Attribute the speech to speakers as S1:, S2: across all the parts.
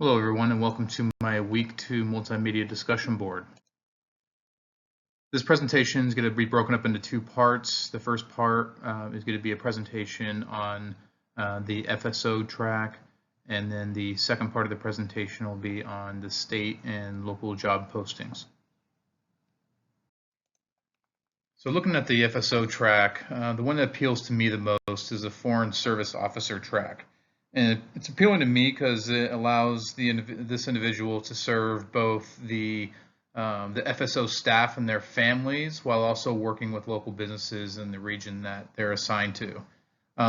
S1: Hello everyone and welcome to my week 2 multimedia discussion board. This presentation is going to be broken up into 2 parts. The first part is going to be a presentation on the FSO track, and then the second part of the presentation will be on the state and local job postings. So looking at the FSO track, the one that appeals to me the most is the Foreign Service Officer track. And it's appealing to me because it allows this individual to serve both the FSO staff and their families while also working with local businesses in the region that they're assigned to.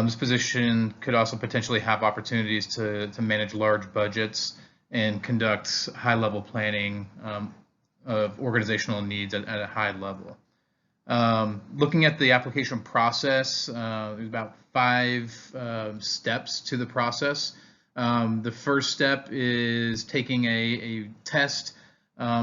S1: This position could also potentially have opportunities to manage large budgets and conduct high-level planning of organizational needs at a high level. Looking at the application process, there's about 5 steps to the process. The first step is taking a test,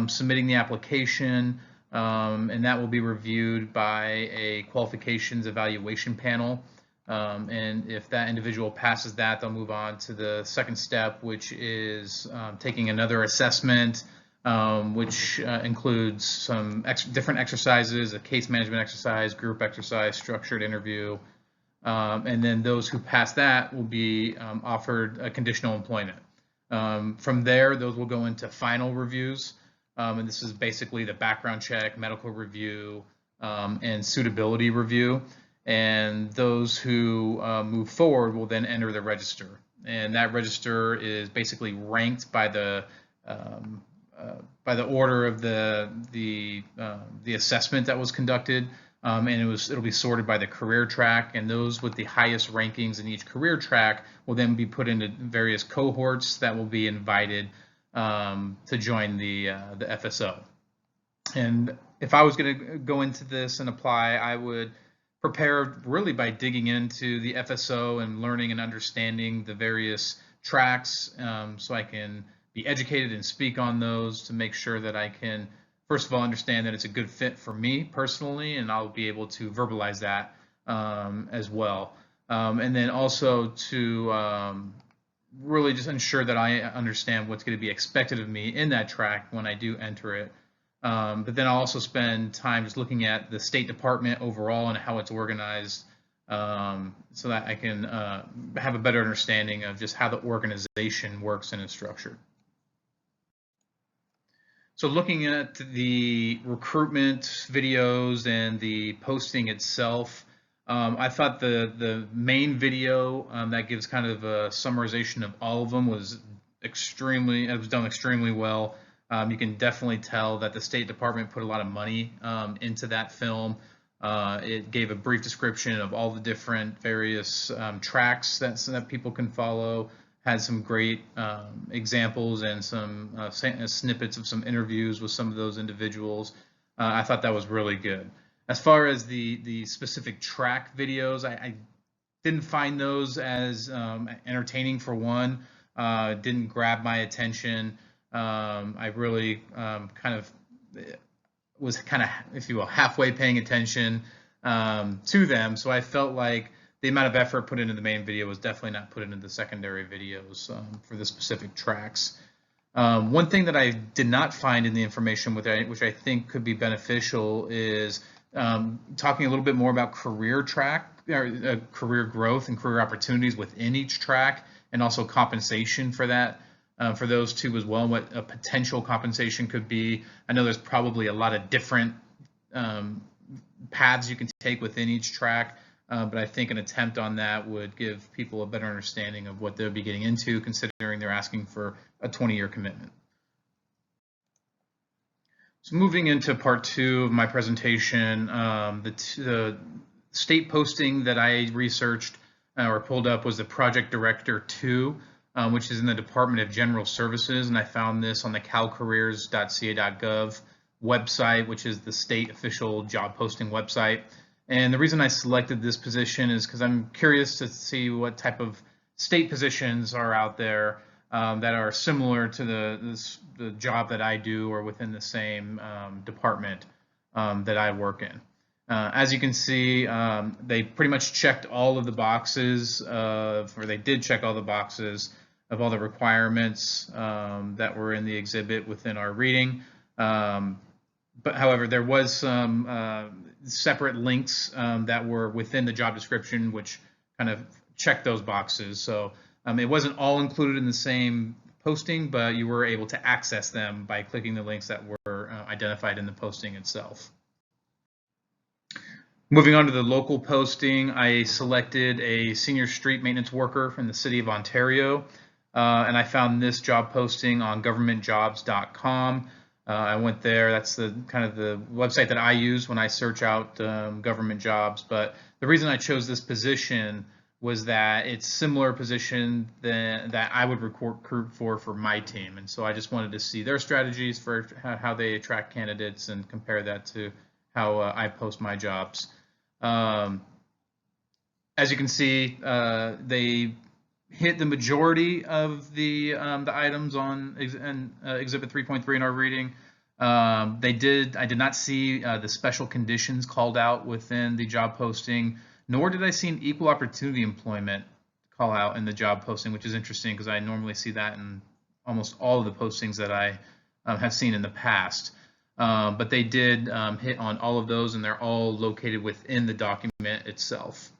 S1: submitting the application, and that will be reviewed by a qualifications evaluation panel. And if that individual passes that, they'll move on to the second step, which is taking another assessment, which includes some different exercises, a case management exercise, group exercise, structured interview, and then those who pass that will be offered a conditional employment. From there, those will go into final reviews, and this is basically the background check, medical review, and suitability review. And those who move forward will then enter the register, and that register is basically ranked by the order of the assessment that was conducted, and it'll be sorted by the career track, and those with the highest rankings in each career track will then be put into various cohorts that will be invited to join the FSO. And if I was going to go into this and apply, I would prepare really by digging into the FSO and learning and understanding the various tracks, so I can be educated and speak on those to make sure that I can, first of all, understand that it's a good fit for me personally, and I'll be able to verbalize that as well. And then also to really just ensure that I understand what's going to be expected of me in that track when I do enter it. But then I'll also spend time just looking at the State Department overall and how it's organized, so that I can have a better understanding of just how the organization works and is structured. So looking at the recruitment videos and the posting itself, I thought the main video that gives kind of a summarization of all of them it was done extremely well. You can definitely tell that the State Department put a lot of money into that film. It gave a brief description of all the different various tracks that people can follow, had some great examples and some snippets of some interviews with some of those individuals. I thought that was really good. As far as the specific track videos, I didn't find those as entertaining for one. Didn't grab my attention. I really was if you will, halfway paying attention to them. So I felt like the amount of effort put into the main video was definitely not put into the secondary videos for the specific tracks. One thing that I did not find in the information, which I think could be beneficial, is talking a little bit more about career growth and career opportunities within each track, and also compensation for that. For those two as well, and what a potential compensation could be. I know there's probably a lot of different paths you can take within each track, but I think an attempt on that would give people a better understanding of what they'll be getting into, considering they're asking for a 20-year commitment. So moving into part 2 of my presentation, the state posting that I researched or pulled up was the Project Director 2, which is in the Department of General Services, and I found this on the calcareers.ca.gov website, which is the state official job posting website. And the reason I selected this position is because I'm curious to see what type of state positions are out there that are similar to the job that I do, or within the same department that I work in. As you can see, they pretty much checked all of the boxes, or they did check all the boxes of all the requirements that were in the exhibit within our reading. But however, there was some separate links that were within the job description, which kind of checked those boxes. So it wasn't all included in the same posting, but you were able to access them by clicking the links that were identified in the posting itself. Moving on to the local posting, I selected a senior street maintenance worker from the city of Ontario, and I found this job posting on governmentjobs.com. I went there. That's the kind of the website that I use when I search out government jobs. But the reason I chose this position was that it's similar position that I would recruit for my team, and so I just wanted to see their strategies for how they attract candidates and compare that to how I post my jobs. As you can see, they hit the majority of the items on Exhibit 3.3 in our reading. I did not see the special conditions called out within the job posting, nor did I see an equal opportunity employment call out in the job posting, which is interesting because I normally see that in almost all of the postings that I have seen in the past. But they did hit on all of those, and they're all located within the document itself.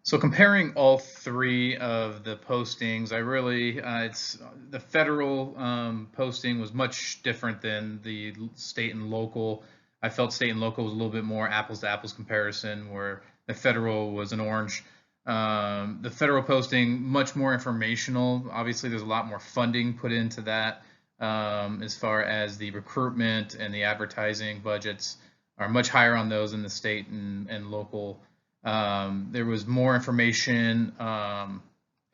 S1: So comparing all three of the postings, I really, the federal posting was much different than the state and local. I felt state and local was a little bit more apples to apples comparison, where the federal was an orange. The federal posting, much more informational. Obviously, there's a lot more funding put into that. As far as the recruitment and the advertising budgets are much higher on those in the state and local. There was more information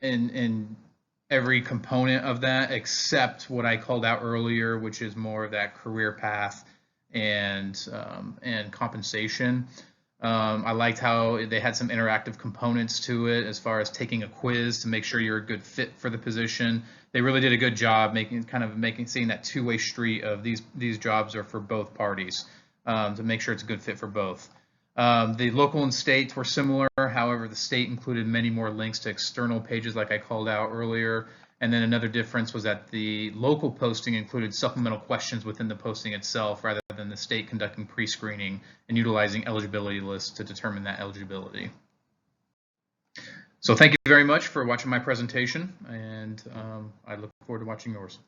S1: in every component of that, except what I called out earlier, which is more of that career path and compensation. I liked how they had some interactive components to it, as far as taking a quiz to make sure you're a good fit for the position. They really did a good job seeing that two-way street of these jobs are for both parties, to make sure it's a good fit for both. The local and state were similar. However, the state included many more links to external pages, like I called out earlier. And then another difference was that the local posting included supplemental questions within the posting itself, rather than the state conducting pre-screening and utilizing eligibility lists to determine that eligibility. So thank you very much for watching my presentation, and I look forward to watching yours.